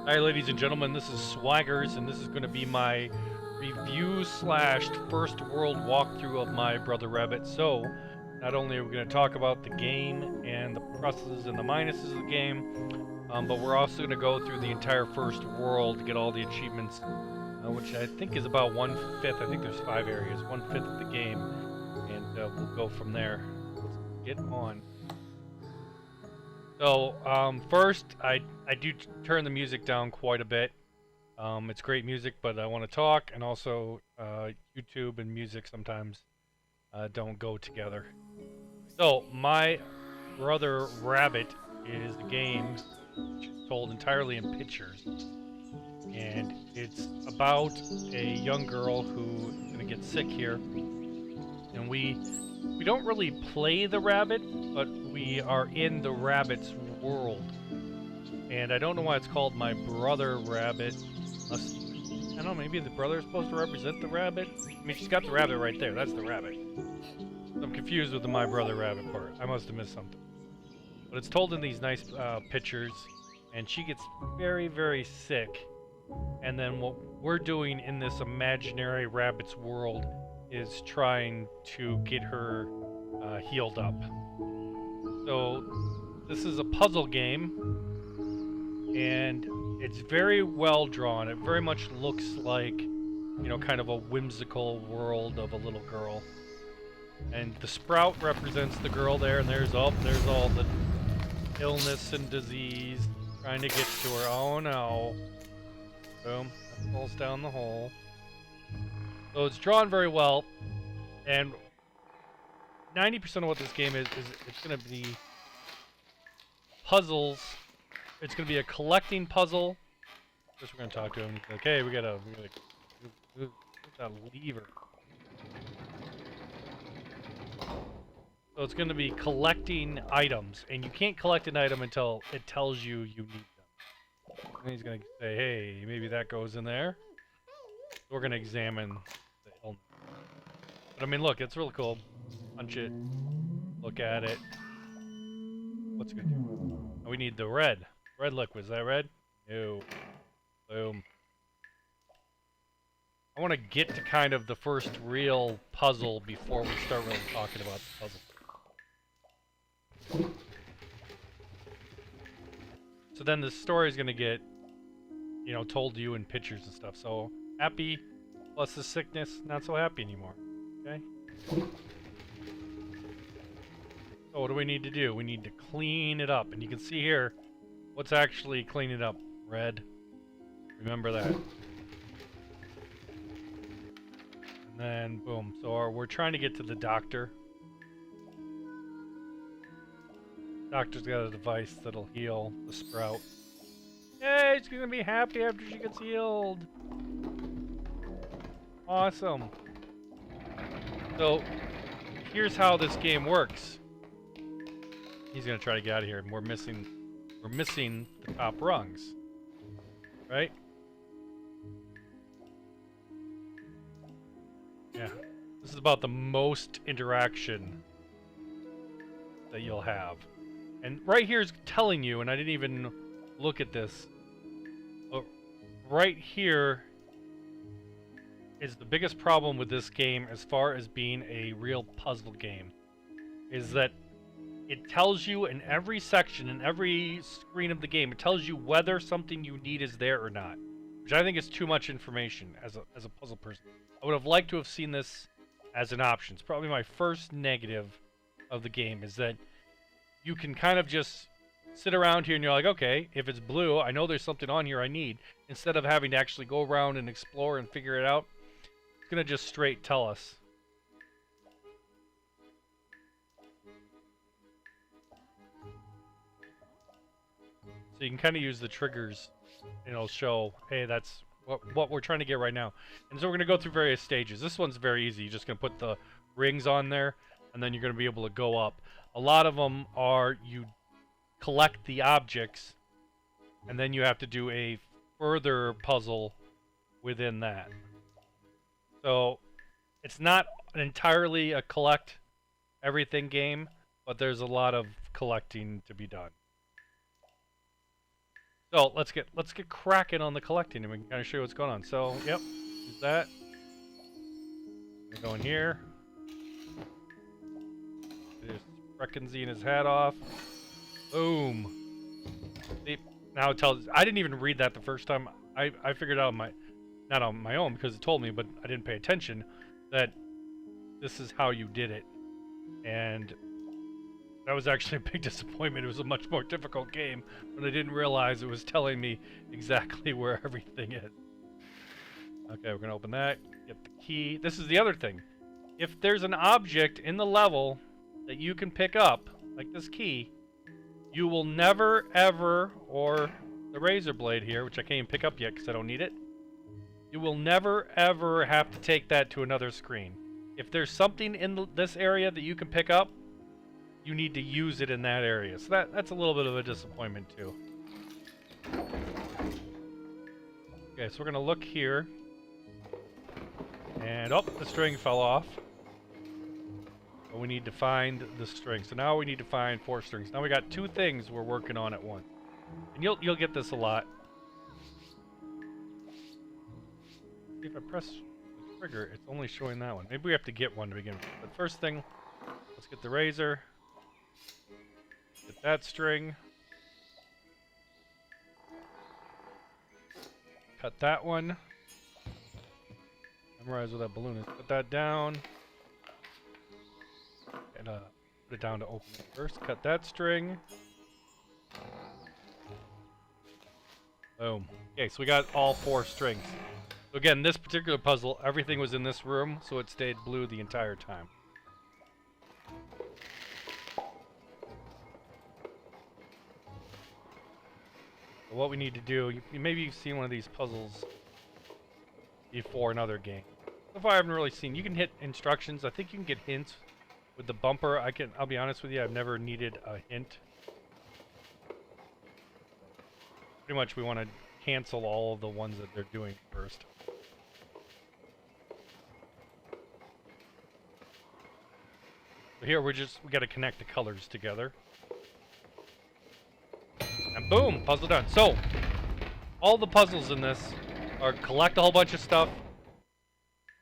Hi, ladies and gentlemen, this is Swaggers, and this is going to be my review slash first world walkthrough of my Brother Rabbit. So, not only are we going to talk about the game and the pluses and the minuses of the game, but we're also going to go through the entire first world to get all the achievements, which I think is about 1/5. I think there's 5 areas, 1/5 of the game, and we'll go from there. Let's get on. So, first, I do turn the music down quite a bit. It's great music, but I want to talk, and also YouTube and music sometimes don't go together. So, my Brother Rabbit is a game which is told entirely in pictures, and it's about a young girl who is going to get sick here, and we don't really play the rabbit, but we are in the rabbit's world. And I don't know why it's called My Brother Rabbit. I don't know, maybe the brother is supposed to represent the rabbit? I mean, she's got the rabbit right there. That's the rabbit. I'm confused with the My Brother Rabbit part. I must have missed something. But it's told in these nice pictures, and she gets very, very sick. And then what we're doing in this imaginary rabbit's world is trying to get her healed up. So this is a puzzle game, and it's very well drawn. It very much looks like, you know, kind of a whimsical world of a little girl. And the sprout represents the girl there, and there's all the illness and disease trying to get to her. Oh no. Boom. That falls down the hole. So it's drawn very well, and 90% of what this game is it's going to be puzzles. It's going to be a collecting puzzle. First, we're going to talk to him. He's like, hey, we gotta move that lever. So it's going to be collecting items, and you can't collect an item until it tells you you need them. And he's going to say, hey, maybe that goes in there. We're going to examine the illness. But I mean, look, it's really cool. Punch it. Look at it. What's it going to do? Oh, we need the red. Red liquid. Is that red? No. Boom. I want to get to kind of the first real puzzle before we start really talking about the puzzle. So then the story is going to get, you know, told to you in pictures and stuff. So happy plus the sickness, not so happy anymore. Okay? So what do we need to do? We need to clean it up. And you can see here what's actually cleaning it up. Red. Remember that. And then, boom. So we're trying to get to the doctor. Doctor's got a device that'll heal the sprout. Yay, she's gonna be happy after she gets healed. Awesome. So, here's how this game works. He's gonna try to get out of here, and we're missing the top rungs. Right? Yeah. This is about the most interaction that you'll have. And right here is telling you, and I didn't even look at this, but right here is the biggest problem with this game as far as being a real puzzle game, is that it tells you in every section, in every screen of the game, it tells you whether something you need is there or not, which I think is too much information as a puzzle person. I would have liked to have seen this as an option. It's probably my first negative of the game, is that you can kind of just sit around here and you're like, okay, if it's blue, I know there's something on here I need. Instead of having to actually go around and explore and figure it out, it's going to just straight tell us. So you can kind of use the triggers, and it'll show, hey, that's what we're trying to get right now. And so we're going to go through various stages. This one's very easy. You're just going to put the rings on there, and then you're going to be able to go up. A lot of them are you collect the objects, and then you have to do a further puzzle within that. So it's not entirely a collect everything game, but there's a lot of collecting to be done. So let's get cracking on the collecting, and we can kind of show you what's going on. So yep, use that. Go in here. Just Breckenzie his hat off. Boom. See, now it tells. I didn't even read that the first time. I figured out not on my own because it told me, but I didn't pay attention that this is how you did it, and that was actually a big disappointment. It was a much more difficult game, but I didn't realize it was telling me exactly where everything is. Okay, we're gonna open that. Get the key. This is the other thing. If there's an object in the level that you can pick up, like this key, you will never, ever, or the razor blade here, which I can't even pick up yet because I don't need it, you will never, ever have to take that to another screen. If there's something in this area that you can pick up, you need to use it in that area. So that's a little bit of a disappointment too. Okay, so we're going to look here. And, oh, the string fell off. But we need to find the string. So now we need to find 4 strings. Now we got 2 things we're working on at once. And you'll get this a lot. See, if I press the trigger, it's only showing that one. Maybe we have to get one to begin with. But first thing, let's get the razor. Get that string. Cut that one. Memorize where that balloon is. Put that down. And put it down to open it first. Cut that string. Boom. Okay, so we got all 4 strings. So again, this particular puzzle, everything was in this room, so it stayed blue the entire time. So what we need to do, maybe you've seen one of these puzzles before in other games. So far I haven't really seen. You can hit instructions. I think you can get hints with the bumper. I'll be honest with you, I've never needed a hint. Pretty much we want to cancel all of the ones that they're doing first. So here we got to connect the colors together. And boom, puzzle done. So, all the puzzles in this are collect a whole bunch of stuff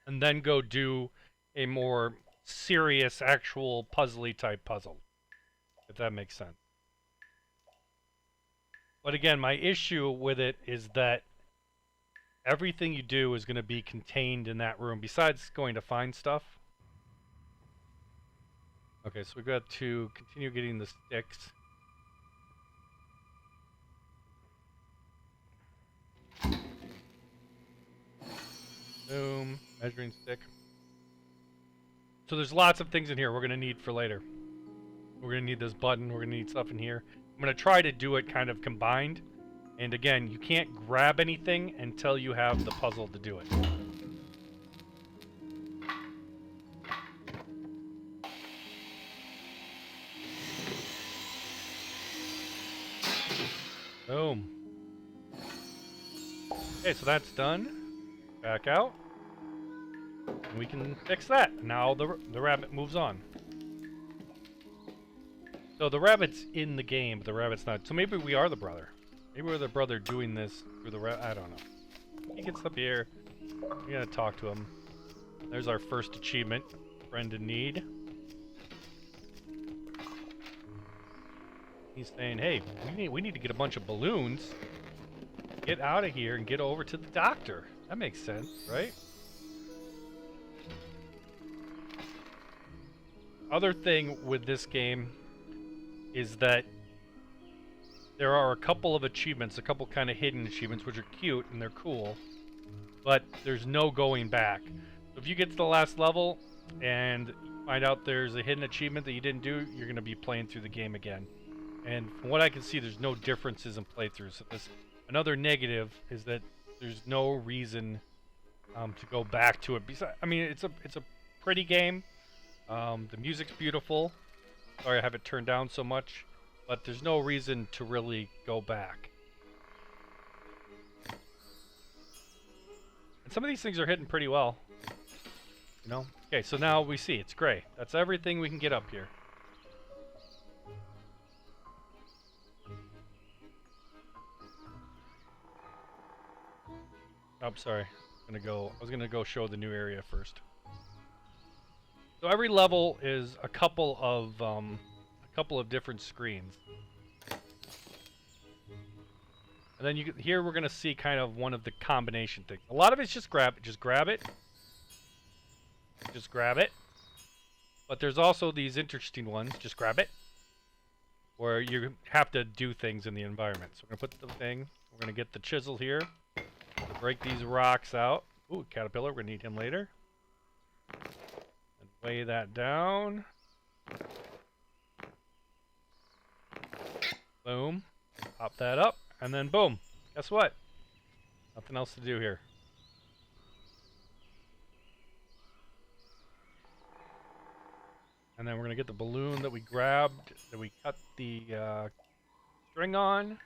and then go do a more serious, actual puzzly type puzzle. If that makes sense. But again, my issue with it is that everything you do is going to be contained in that room, besides going to find stuff. Okay, so we've got to continue getting the sticks. Boom, measuring stick. So there's lots of things in here we're going to need for later. We're going to need this button, we're going to need stuff in here. I'm going to try to do it kind of combined. And again, you can't grab anything until you have the puzzle to do it. Boom. Okay, so that's done. Back out. And we can fix that. Now the rabbit moves on. So the rabbit's in the game, but the rabbit's not. So maybe we are the brother. Maybe we're the brother doing this through the rabbit. I don't know. He gets up here. We gotta talk to him. There's our first achievement. Friend in need. He's saying, hey, we need to get a bunch of balloons. Get out of here and get over to the doctor. That makes sense, right? Other thing with this game is that there are a couple of achievements, a couple kind of hidden achievements, which are cute and they're cool, but there's no going back. So if you get to the last level and you find out there's a hidden achievement that you didn't do, you're going to be playing through the game again. And from what I can see, there's no differences in playthroughs. So another negative is that there's no reason to go back to it. Besides, I mean, it's a pretty game. The music's beautiful. Sorry I have it turned down so much, but there's no reason to really go back. And some of these things are hitting pretty well. You know? Okay, so now we see it's gray. That's everything we can get up here. Oh, sorry. I was gonna go show the new area first. So every level is a couple of different screens. And then here we're gonna see kind of one of the combination things. A lot of it's just grab it, just grab it. But there's also these interesting ones, just grab it, where you have to do things in the environment. So we're gonna put the thing. We're gonna get the chisel here to break these rocks out. Ooh, caterpillar. We're gonna need him later. And weigh that down. Boom. Pop that up. And then boom. Guess what? Nothing else to do here. And then we're going to get the balloon that we grabbed, that we cut the string on. And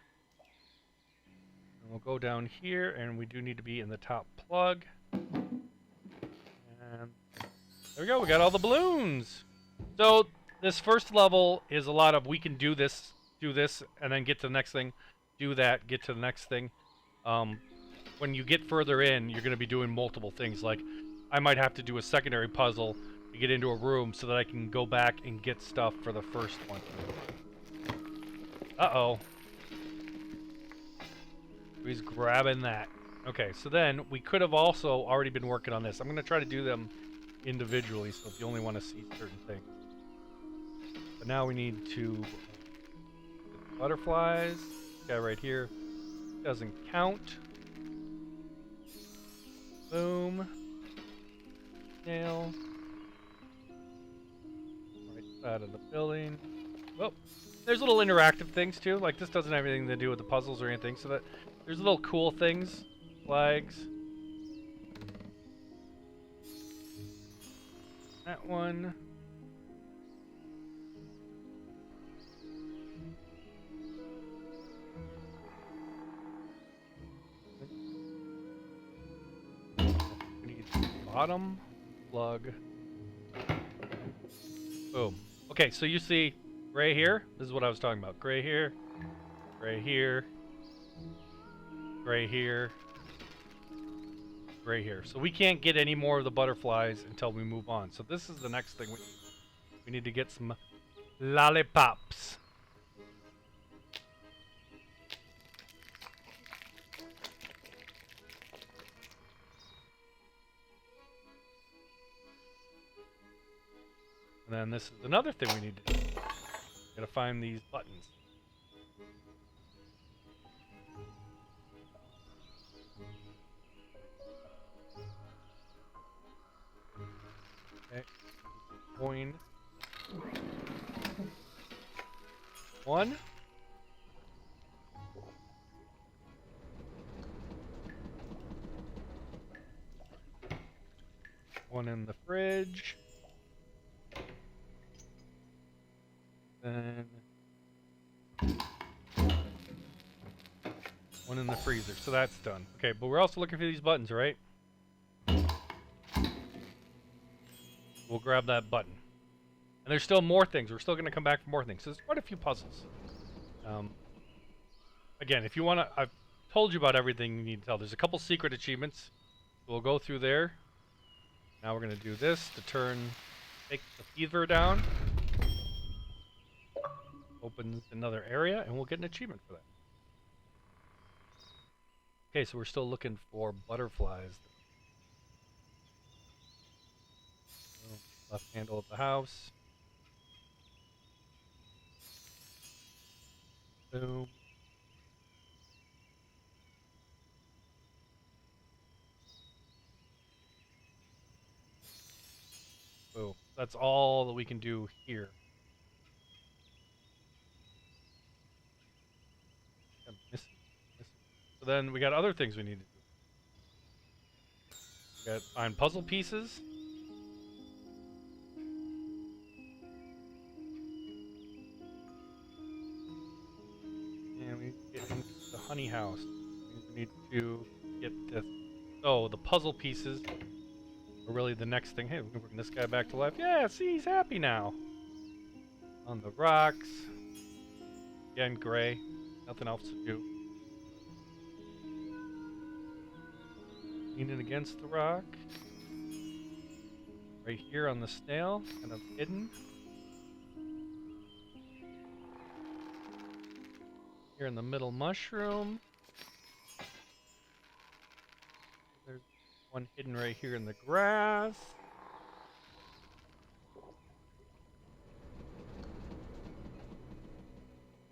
we'll go down here, and we do need to be in the top plug. And there we go. We got all the balloons. So this first level is a lot of we can do this, and then get to the next thing. Do that, get to the next thing. When you get further in, you're going to be doing multiple things. Like, I might have to do a secondary puzzle to get into a room so that I can go back and get stuff for the first one. Uh-oh. He's grabbing that. Okay, so then we could have also already been working on this. I'm going to try to do them individually, so if you only want to see certain things. But now we need to get the butterflies. This guy right here doesn't count. Boom. Nail. Right side of the building. Oh, there's little interactive things too. Like this doesn't have anything to do with the puzzles or anything. So that there's little cool things, flags. That one. Bottom plug. Boom. Okay, so you see gray here. This is what I was talking about. Gray here. Gray here. Gray here. Gray here. So we can't get any more of the butterflies until we move on. So this is the next thing we need. We need to get some lollipops. And then this is another thing we need to do. Gotta find these buttons. Okay. Coin. One. One in the fridge. Then one in the freezer. So that's done. Okay, but we're also looking for these buttons, right? We'll grab that button. And there's still more things. We're still going to come back for more things. So there's quite a few puzzles. Again, if you want to... I've told you about everything you need to tell. There's a couple secret achievements. We'll go through there. Now we're going to do this to take the fever down. Opens another area, and we'll get an achievement for that. Okay, so we're still looking for butterflies. Left handle of the house. Boom. Boom. That's all that we can do here. So then we got other things we need to do. We got find puzzle pieces. And we get into the honey house. We need to get this. Oh, the puzzle pieces are really the next thing. Hey, we can bring this guy back to life. Yeah, see, he's happy now. On the rocks. Again, gray. Nothing else to do. Leaning against the rock. Right here on the snail, kind of hidden. Here in the middle mushroom. There's one hidden right here in the grass.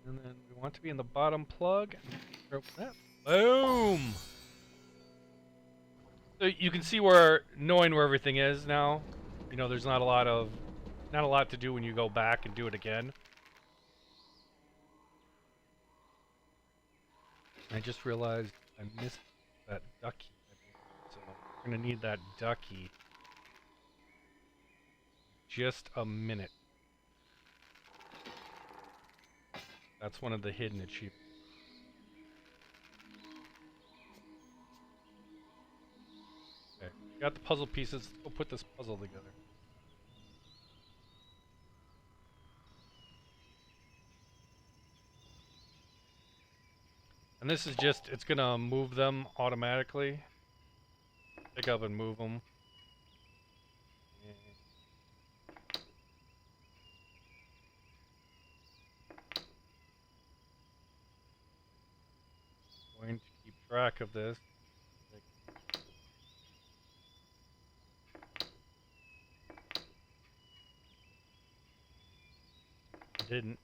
And then we want to be in the bottom plug. Open that. Boom! So you can see knowing where everything is now. You know, there's not a lot to do when you go back and do it again. I just realized I missed that ducky. So we're gonna need that ducky. Just a minute. That's one of the hidden achievements. Okay, got the puzzle pieces. Let's go put this puzzle together. And this is just, it's gonna move them automatically. Pick up and move them. Going to keep track of this. I didn't.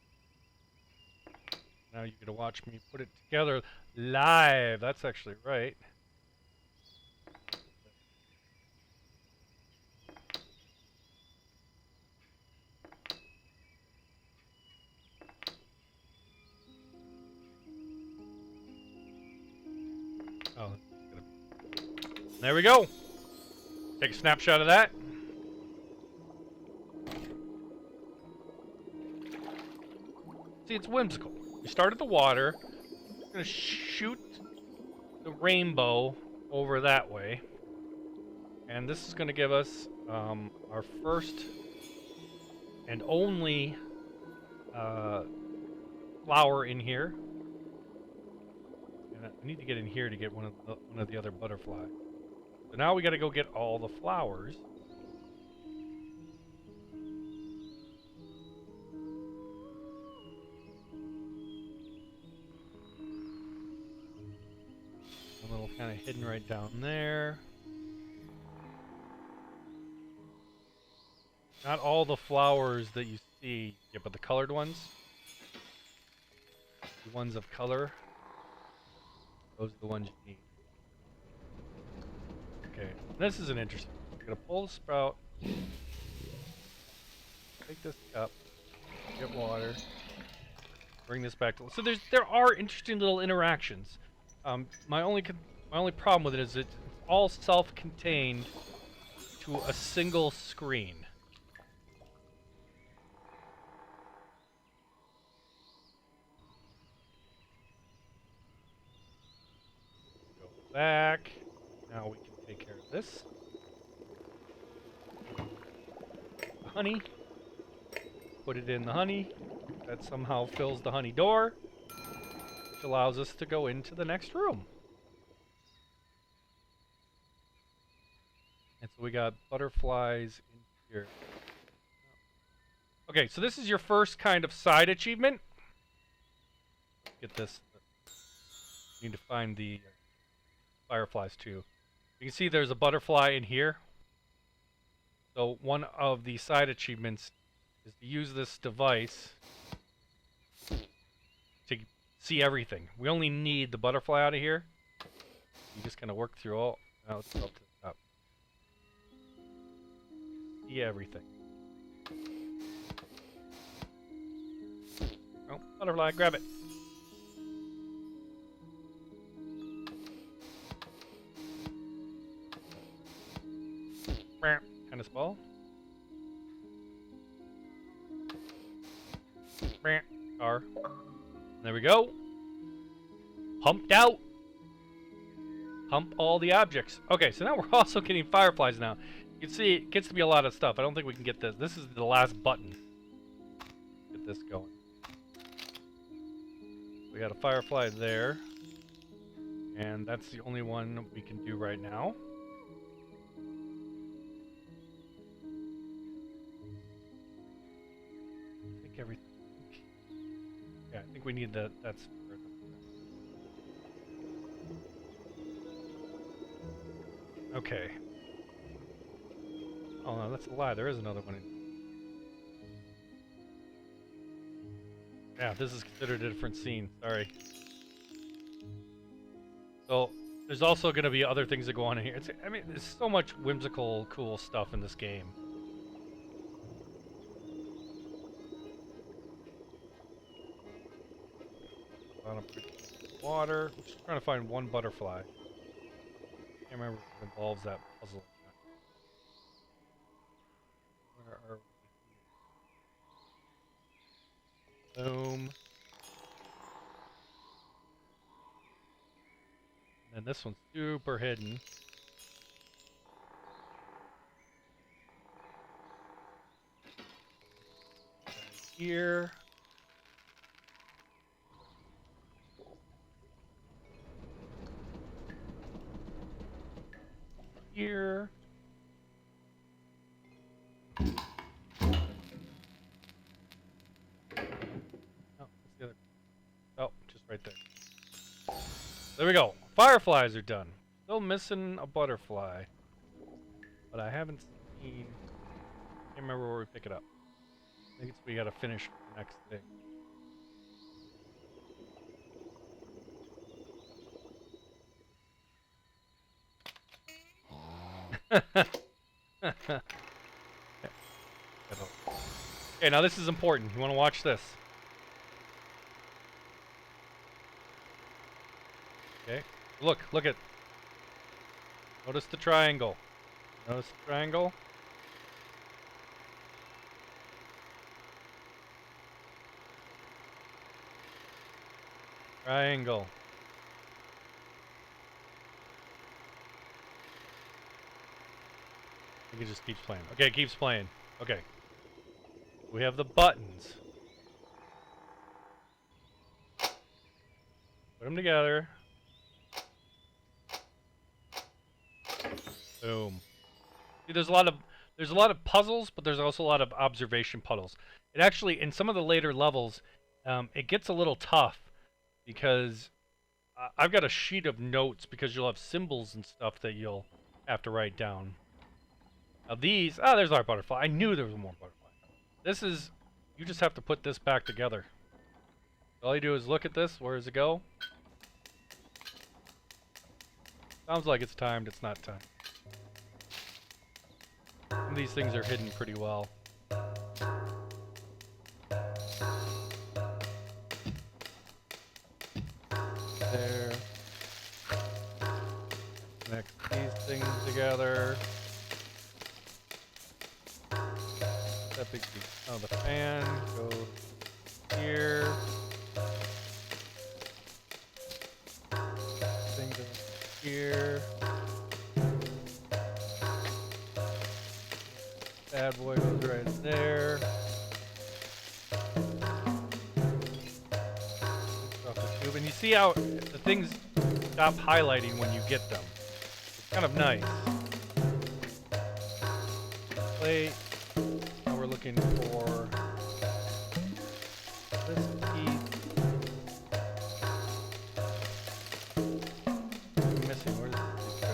Now you're gonna watch me put it together live. That's actually right. Oh, there we go. Take a snapshot of that. See, it's whimsical. We start at the water. We're gonna shoot the rainbow over that way, and this is gonna give us our first and only flower in here. And I need to get in here to get one of the other butterflies. So now we got to go get all the flowers. A little kind of hidden right down there. Not all the flowers that you see, yeah, but the colored ones. The ones of color. Those are the ones you need. Okay, this is an interesting. We're gonna pull the sprout. Take this cup. Get water. Bring this back to. So there are interesting little interactions. My only problem with it is it's all self-contained to a single screen. Go back. Now we can take care of this. Honey. Put it in the honey. That somehow fills the honey door, which allows us to go into the next room. And so we got butterflies in here. Okay, so this is your first kind of side achievement. Get this. You need to find the fireflies too. You can see there's a butterfly in here. So one of the side achievements is to use this device to see everything. We only need the butterfly out of here. You just kind of work through all. Now let's go up to the top. See everything. Oh, butterfly, grab it. Tennis ball. Car. There we go. Pumped out. Pump all the objects. Okay, so now we're also getting fireflies now. You can see it gets to be a lot of stuff. I don't think we can get this. This is the last button. Get this going. We got a firefly there. And that's the only one we can do right now. everything. Yeah, I think we need that. That's. Okay. Oh no, that's a lie. There is another one. Yeah, this is considered a different scene. Sorry. So there's also going to be other things that go on in here. I mean, there's so much whimsical, cool stuff in this game. Water. I'm just trying to find one butterfly. Can't remember if it involves that puzzle. Where are we? Boom. And this one's super hidden. Here. Here. Oh, what's the other? Oh, just right there. There we go. Fireflies are done. Still missing a butterfly. But I haven't seen... Can't remember where we pick it up. I think we gotta finish the next thing. Okay, now this is important. You want to watch this. Okay. Look at. Notice the triangle. Notice the triangle. Triangle. I think it just keeps playing. Okay, it keeps playing. Okay. We have the buttons. Put them together. Boom. See, there's a lot of puzzles, but there's also a lot of observation puzzles. It actually, in some of the later levels, it gets a little tough because I've got a sheet of notes because you'll have symbols and stuff that you'll have to write down. Now these, there's our butterfly. I knew there was more butterfly. This is, you just have to put this back together. All you do is look at this. Where does it go? Sounds like it's timed. It's not timed. Some of these things are hidden pretty well. There. Connect these things together. That big piece. Oh, the fan goes here. Thing goes here. Bad boy goes right there. Off the tube. And you see how the things stop highlighting when you get them. It's kind of nice. Plate. Now we're looking for this piece. I'm missing. Where does this piece go?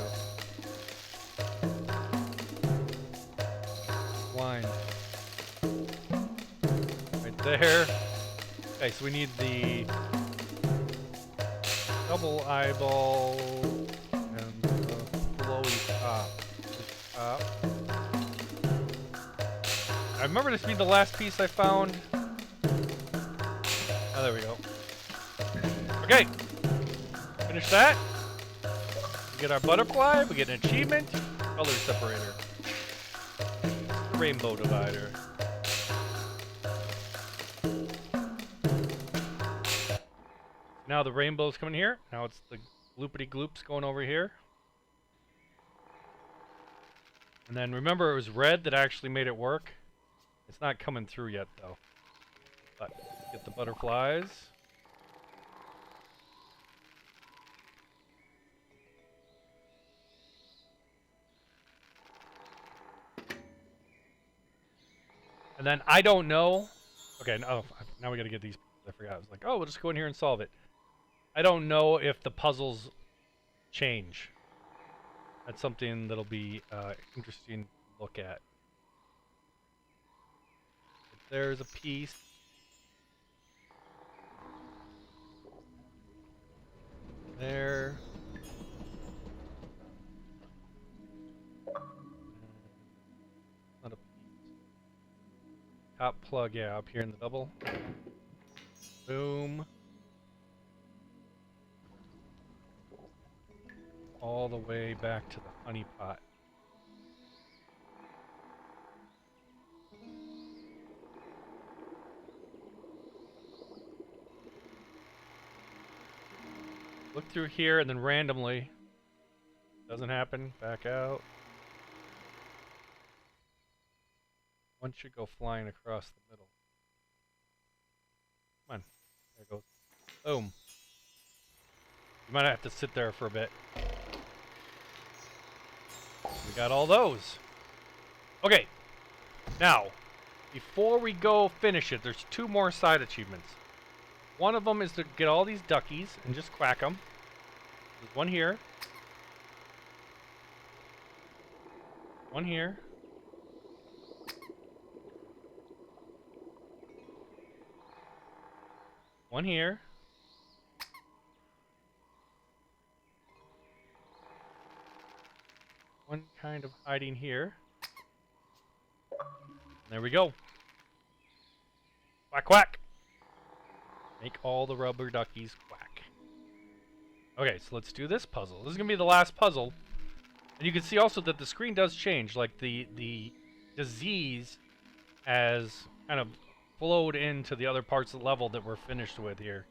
Blind. Right there. Okay, so we need the double eyeball and the flowy top. I remember this being the last piece I found. Oh, there we go. Okay. Finish that. We get our butterfly. We get an achievement. Color separator. Rainbow divider. Now the rainbow's coming here. Now it's the gloopity gloops going over here. And then remember it was red that actually made it work. It's not coming through yet though. But get the butterflies. And then I don't know Okay, now we gotta get these. I forgot. I was like, oh, we'll just go in here and solve it. I don't know if the puzzles change. That's something that'll be interesting to look at. There's a piece. There. Not a piece. Top plug, yeah, up here in the double. Boom. All the way back to the honey pot. Look through here and then randomly. Doesn't happen. Back out. One should go flying across the middle. Come on. There it goes. Boom. You might have to sit there for a bit. We got all those. Okay. Now, before we go finish it, there's 2 more side achievements. One of them is to get all these duckies and just quack them. There's one here. One here. One here. One kind of hiding here. There we go. Quack, quack. Make all the rubber duckies quack. Okay, so let's do this puzzle. This is going to be the last puzzle. And you can see also that the screen does change. Like the disease has kind of flowed into the other parts of the level that we're finished with here.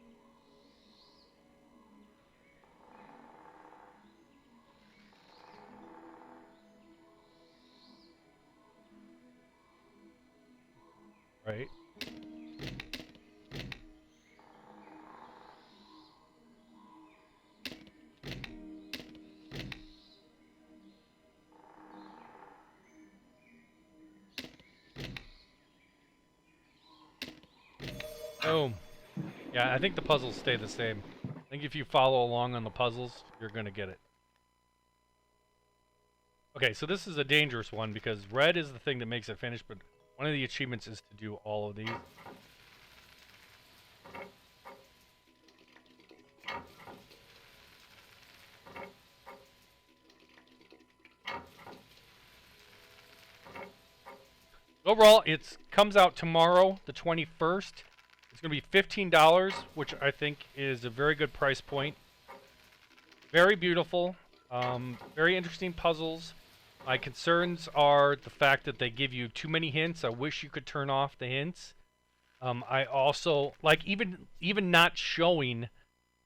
Right? Boom. Yeah, I think the puzzles stay the same. I think if you follow along on the puzzles, you're going to get it. Okay, so this is a dangerous one because red is the thing that makes it finish, but one of the achievements is to do all of these. Overall, it comes out tomorrow, the 21st. It's going to be $15, which I think is a very good price point. Very beautiful. Very interesting puzzles. My concerns are the fact that they give you too many hints. I wish you could turn off the hints. I also, like, even not showing,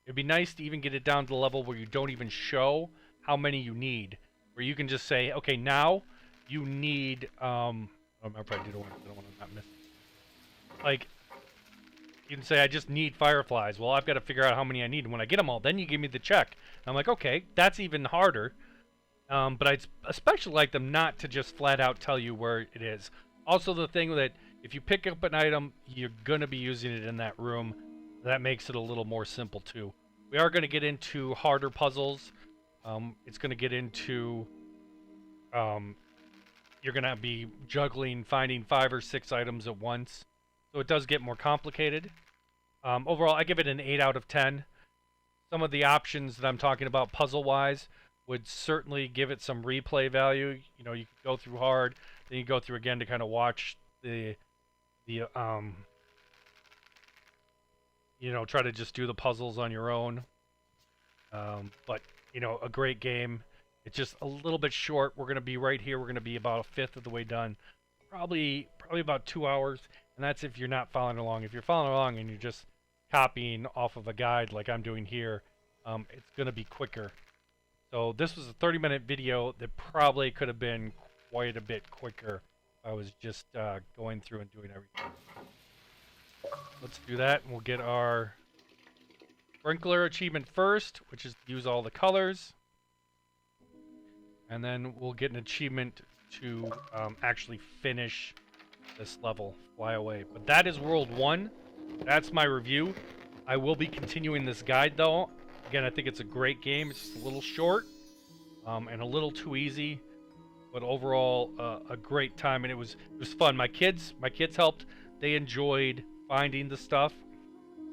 it'd be nice to even get it down to the level where you don't even show how many you need. Where you can just say, okay, now you need, I probably don't want to not miss. Like, you can say, I just need fireflies. Well, I've got to figure out how many I need. And when I get them all, then you give me the check. And I'm like, okay, that's even harder. But I'd especially like them not to just flat out tell you where it is. Also, the thing that if you pick up an item, you're going to be using it in that room. That makes it a little more simple, too. We are going to get into harder puzzles. It's going to get into... you're going to be juggling, finding 5 or 6 items at once. So it does get more complicated. Overall, I give it an 8 out of 10. Some of the options that I'm talking about puzzle-wise would certainly give it some replay value. You know, you could go through hard, then you go through again to kind of watch the you know, try to just do the puzzles on your own. But, you know, a great game. It's just a little bit short. We're going to be right here. We're going to be about a fifth of the way done. Probably about 2 hours. And that's if you're not following along. If you're following along and you're just copying off of a guide like I'm doing here, it's going to be quicker. So this was a 30-minute video that probably could have been quite a bit quicker if I was just going through and doing everything. Let's do that, and we'll get our sprinkler achievement first, which is to use all the colors. And then we'll get an achievement to actually finish this level fly away. But that is World 1. That's my review. I will be continuing this guide, though. Again, I think it's a great game. It's just a little short and a little too easy. But overall, a great time, and it was fun. My kids helped. They enjoyed finding the stuff.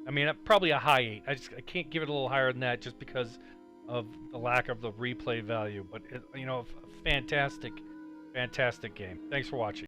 I mean, probably a high 8. I can't give it a little higher than that just because of the lack of the replay value. But a fantastic game. Thanks for watching.